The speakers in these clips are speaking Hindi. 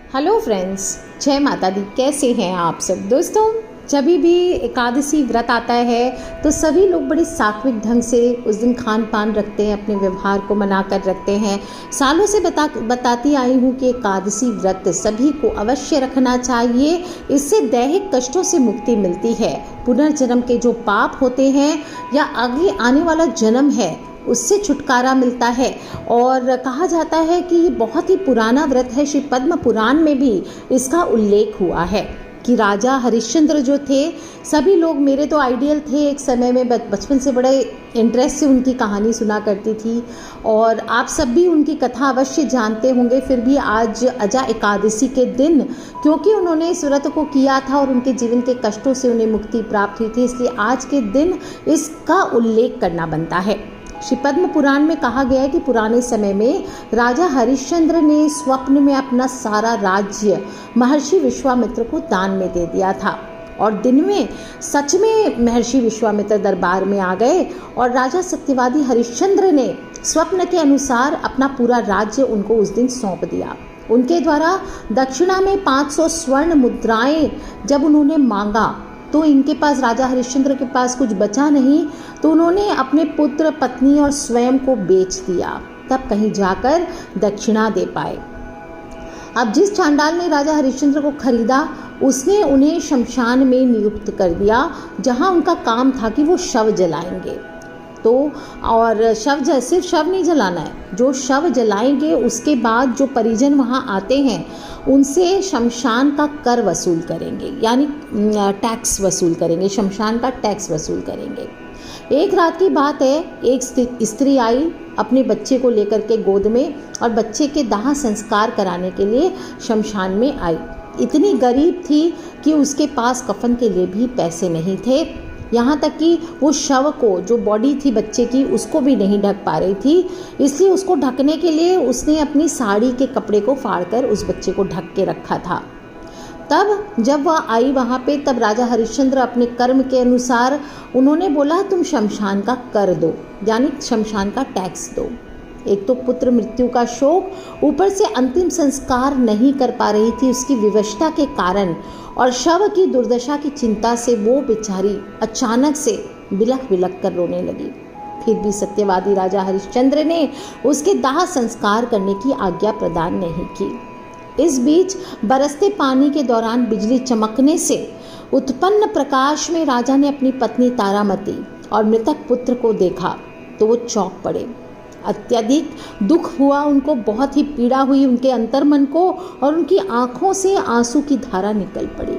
हेलो फ्रेंड्स, जय माता दी। कैसे हैं आप सब दोस्तों। जब भी एकादशी व्रत आता है तो सभी लोग बड़ी सात्विक ढंग से उस दिन खान पान रखते हैं, अपने व्यवहार को मना कर रखते हैं। सालों से बताती आई हूँ कि एकादशी व्रत सभी को अवश्य रखना चाहिए। इससे दैहिक कष्टों से मुक्ति मिलती है, पुनर्जन्म के जो पाप होते हैं या आगे आने वाला जन्म है उससे छुटकारा मिलता है। और कहा जाता है कि ये बहुत ही पुराना व्रत है। श्री पद्म पुराण में भी इसका उल्लेख हुआ है कि राजा हरिश्चंद्र जो थे, सभी लोग मेरे तो आइडियल थे एक समय में, बचपन से बड़े इंटरेस्ट से उनकी कहानी सुना करती थी और आप सब भी उनकी कथा अवश्य जानते होंगे। फिर भी आज अजा एकादशी के दिन, क्योंकि उन्होंने इस व्रत को किया था और उनके जीवन के कष्टों से उन्हें मुक्ति प्राप्त हुई थी, इसलिए आज के दिन इसका उल्लेख करना बनता है। श्री पद्म पुराण में कहा गया है कि पुराने समय में राजा हरिश्चंद्र ने स्वप्न में अपना सारा राज्य महर्षि विश्वामित्र को दान में दे दिया था और दिन में सच में महर्षि विश्वामित्र दरबार में आ गए और राजा सत्यवादी हरिश्चंद्र ने स्वप्न के अनुसार अपना पूरा राज्य उनको उस दिन सौंप दिया। उनके द्वारा दक्षिणा में 500 स्वर्ण मुद्राएं जब उन्होंने मांगा तो इनके पास, राजा हरिश्चंद्र के पास कुछ बचा नहीं, तो उन्होंने अपने पुत्र, पत्नी और स्वयं को बेच दिया, तब कहीं जाकर दक्षिणा दे पाए। अब जिस चांडाल ने राजा हरिश्चंद्र को खरीदा उसने उन्हें शमशान में नियुक्त कर दिया, जहां उनका काम था कि वो शव जलाएंगे। तो और सिर्फ शव नहीं जलाना है, जो शव जलाएंगे उसके बाद जो परिजन वहाँ आते हैं उनसे शमशान का कर वसूल करेंगे, यानी टैक्स वसूल करेंगे, शमशान का टैक्स वसूल करेंगे। एक रात की बात है, एक स्त्री आई अपने बच्चे को लेकर के गोद में और बच्चे के दाह संस्कार कराने के लिए शमशान में आई। इतनी गरीब थी कि उसके पास कफन के लिए भी पैसे नहीं थे, यहाँ तक कि वो शव को, जो बॉडी थी बच्चे की, उसको भी नहीं ढक पा रही थी। इसलिए उसको ढकने के लिए उसने अपनी साड़ी के कपड़े को फाड़कर उस बच्चे को ढक के रखा था। तब जब वह आई वहाँ पे, तब राजा हरिश्चंद्र अपने कर्म के अनुसार उन्होंने बोला तुम शमशान का कर दो, यानी शमशान का टैक्स दो। एक तो पुत्र मृत्यु का शोक, ऊपर से अंतिम संस्कार नहीं कर पा रही थी उसकी विवशता के कारण, और शव की दुर्दशा की चिंता से वो बेचारी अचानक से बिलख बिलख कर रोने लगी। फिर भी सत्यवादी राजा हरिश्चंद्र ने उसके दाह संस्कार करने की आज्ञा प्रदान नहीं की। इस बीच बरसते पानी के दौरान बिजली चमकने से उत्पन्न प्रकाश में राजा ने अपनी पत्नी तारामती और मृतक पुत्र को देखा तो वो चौंक पड़े। अत्यधिक दुख हुआ उनको, बहुत ही पीड़ा हुई उनके अंतर्मन को और उनकी आंखों से आंसू की धारा निकल पड़ी।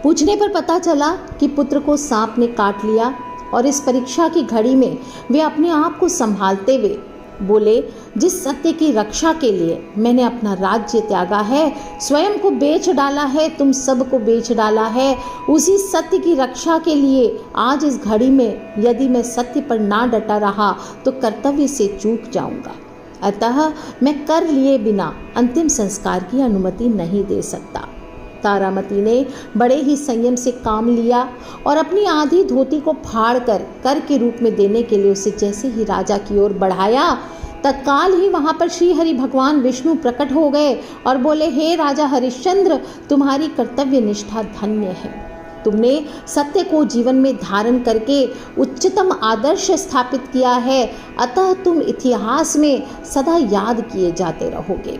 पूछने पर पता चला कि पुत्र को सांप ने काट लिया और इस परीक्षा की घड़ी में वे अपने आप को संभालते हुए बोले, जिस सत्य की रक्षा के लिए मैंने अपना राज्य त्यागा है, स्वयं को बेच डाला है, तुम सबको बेच डाला है, उसी सत्य की रक्षा के लिए आज इस घड़ी में यदि मैं सत्य पर ना डटा रहा तो कर्तव्य से चूक जाऊंगा। अतः मैं कर लिए बिना अंतिम संस्कार की अनुमति नहीं दे सकता। तारामती ने बड़े ही संयम से काम लिया और अपनी आधी धोती को फाड़ कर के रूप में देने के लिए उसे जैसे ही राजा की ओर बढ़ाया, तत्काल ही वहाँ पर श्री हरि भगवान विष्णु प्रकट हो गए और बोले, हे राजा हरिश्चंद्र, तुम्हारी कर्तव्य निष्ठा धन्य है। तुमने सत्य को जीवन में धारण करके उच्चतम आदर्श स्थापित किया है, अतः तुम इतिहास में सदा याद किए जाते रहोगे।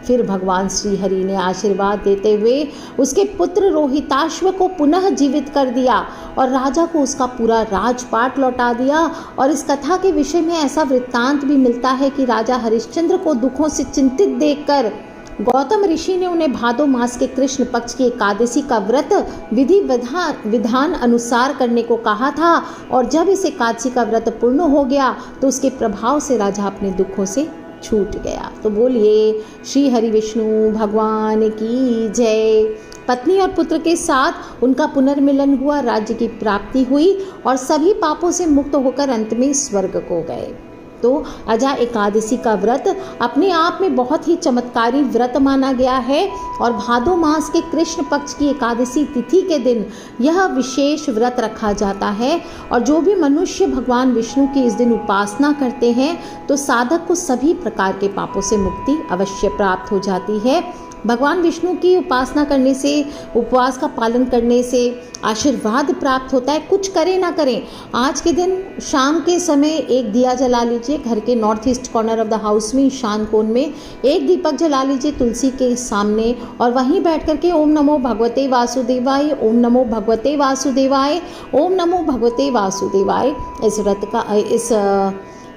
फिर भगवान श्री हरि ने आशीर्वाद देते हुए उसके पुत्र रोहिताश्व को पुनः जीवित कर दिया और राजा को उसका पूरा राजपाट लौटा दिया। और इस कथा के विषय में ऐसा वृत्तांत भी मिलता है कि राजा हरिश्चंद्र को दुखों से चिंतित देखकर गौतम ऋषि ने उन्हें भादो मास के कृष्ण पक्ष की एकादशी का व्रत विधि विधान अनुसार करने को कहा था, और जब इस एकादशी का व्रत पूर्ण हो गया तो उसके प्रभाव से राजा अपने दुखों से छूट गया। तो बोलिए श्री हरि विष्णु भगवान की जय। पत्नी और पुत्र के साथ उनका पुनर्मिलन हुआ, राज्य की प्राप्ति हुई और सभी पापों से मुक्त होकर अंत में स्वर्ग को गए। तो अजा एकादशी का व्रत अपने आप में बहुत ही चमत्कारी व्रत माना गया है और भादो मास के कृष्ण पक्ष की एकादशी तिथि के दिन यह विशेष व्रत रखा जाता है। और जो भी मनुष्य भगवान विष्णु की इस दिन उपासना करते हैं तो साधक को सभी प्रकार के पापों से मुक्ति अवश्य प्राप्त हो जाती है। भगवान विष्णु की उपासना करने से, उपवास का पालन करने से आशीर्वाद प्राप्त होता है। कुछ करें ना करें, आज के दिन शाम के समय एक दिया जला लीजिए, घर के north east corner of the house में ईशान कोण में एक दीपक जला लीजिए तुलसी के सामने, और वहीं बैठ करके ओम नमो भगवते वासुदेवाय, ओम नमो भगवते वासुदेवाय, ओम नमो भगवते वासुदेवाय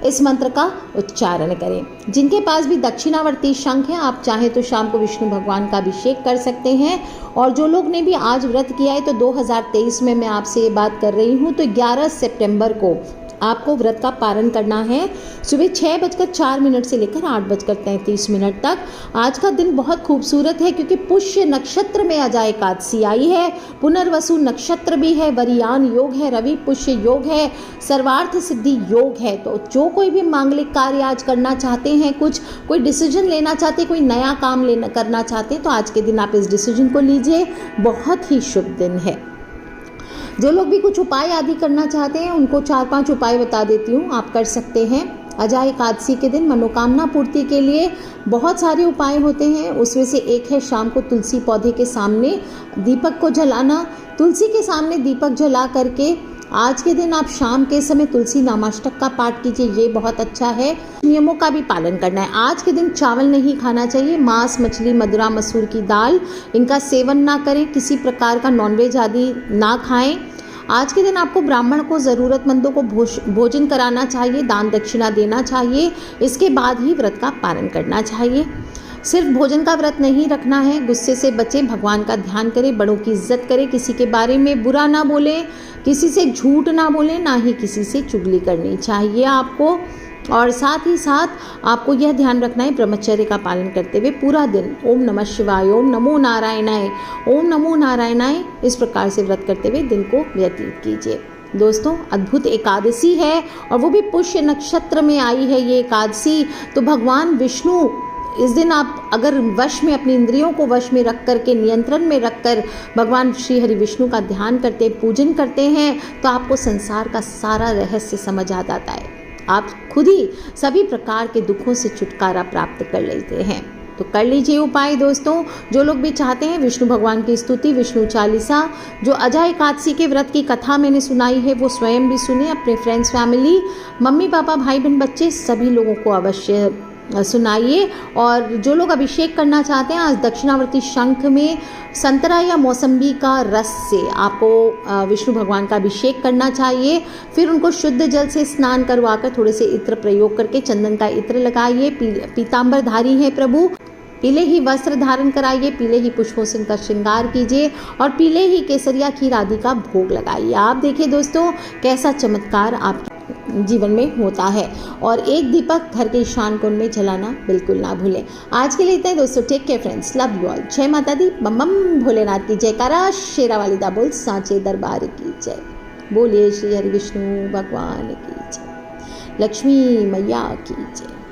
इस मंत्र का उच्चारण करें। जिनके पास भी दक्षिणावर्ती शंख है, आप चाहें तो शाम को विष्णु भगवान का अभिषेक कर सकते हैं। और जो लोग ने भी आज व्रत किया है, तो 2023 में मैं आपसे ये बात कर रही हूँ, तो 11 सितंबर को आपको व्रत का पारण करना है, सुबह 6:04 से लेकर 8:33 तक। आज का दिन बहुत खूबसूरत है क्योंकि पुष्य नक्षत्र में अजय एकादशी आई है, पुनर्वसु नक्षत्र भी है, वरियान योग है, रवि पुष्य योग है, सर्वार्थ सिद्धि योग है। तो जो कोई भी मांगलिक कार्य आज करना चाहते हैं, कोई डिसीजन लेना चाहते हैं, कोई नया काम करना चाहते हैं, तो आज के दिन आप इस डिसीजन को लीजिए, बहुत ही शुभ दिन है। जो लोग भी कुछ उपाय आदि करना चाहते हैं, उनको 4-5 उपाय बता देती हूँ, आप कर सकते हैं। अजय एकादशी के दिन मनोकामना पूर्ति के लिए बहुत सारे उपाय होते हैं, उसमें से एक है शाम को तुलसी पौधे के सामने दीपक को जलाना। तुलसी के सामने दीपक जला करके आज के दिन आप शाम के समय तुलसी नामाष्टक का पाठ कीजिए, ये बहुत अच्छा है। नियमों का भी पालन करना है। आज के दिन चावल नहीं खाना चाहिए, मांस, मछली, मदुरा, मसूर की दाल, इनका सेवन ना करें, किसी प्रकार का नॉनवेज आदि ना खाएं। आज के दिन आपको ब्राह्मण को, ज़रूरतमंदों को भोजन कराना चाहिए, दान दक्षिणा देना चाहिए, इसके बाद ही व्रत का पालन करना चाहिए। सिर्फ भोजन का व्रत नहीं रखना है, गुस्से से बचें, भगवान का ध्यान करें, बड़ों की इज्जत करें, किसी के बारे में बुरा ना बोलें, किसी से झूठ ना बोलें, ना ही किसी से चुगली करनी चाहिए आपको। और साथ ही साथ आपको यह ध्यान रखना है, ब्रह्मचर्य का पालन करते हुए पूरा दिन ओम नमः शिवाय, ओम नमो नारायणाय, ओम नमो नारायणाय, इस प्रकार से व्रत करते हुए दिन को व्यतीत कीजिए। दोस्तों, अद्भुत एकादशी है और वो भी पुष्य नक्षत्र में आई है ये एकादशी। तो भगवान विष्णु इस दिन आप अगर वश में, अपनी इंद्रियों को वश में रख कर के, नियंत्रण में रख कर भगवान श्री हरि विष्णु का ध्यान करते, पूजन करते हैं, तो आपको संसार का सारा रहस्य समझ आ जाता है। आप खुद ही सभी प्रकार के दुखों से छुटकारा प्राप्त कर लेते हैं। तो कर लीजिए उपाय दोस्तों। जो लोग भी चाहते हैं विष्णु भगवान की स्तुति, विष्णु चालीसा, जो अजय एकादशी के व्रत की कथा मैंने सुनाई है, वो स्वयं भी सुने, अपने फ्रेंड्स, फैमिली, मम्मी पापा, भाई बहन, बच्चे, सभी लोगों को अवश्य सुनाइए। और जो लोग अभिषेक करना चाहते हैं, आज दक्षिणावर्ती शंख में संतरा या मौसम्बी का रस से आपको विष्णु भगवान का अभिषेक करना चाहिए। फिर उनको शुद्ध जल से स्नान करवाकर थोड़े से इत्र प्रयोग करके, चंदन का इत्र लगाइए। पीतांबरधारी है प्रभु, पीले ही वस्त्र धारण कराइए, पीले ही पुष्पों से उनका श्रृंगार कीजिए और पीले ही केसरिया खीर आदि का भोग लगाइए। आप देखिए दोस्तों, कैसा चमत्कार आपके जीवन में होता है। और एक दीपक घर के ईशान कोण में जलाना बिल्कुल ना भूलें। आज के लिए इतना ही दोस्तों। Take care friends, love you all. जय माता दी, बम बम भोलेनाथ की जयकारा, शेरावाली दा बोल, सांचे दरबार की जय। बोलिए श्री हरि विष्णु भगवान की जय, लक्ष्मी मैया की जय।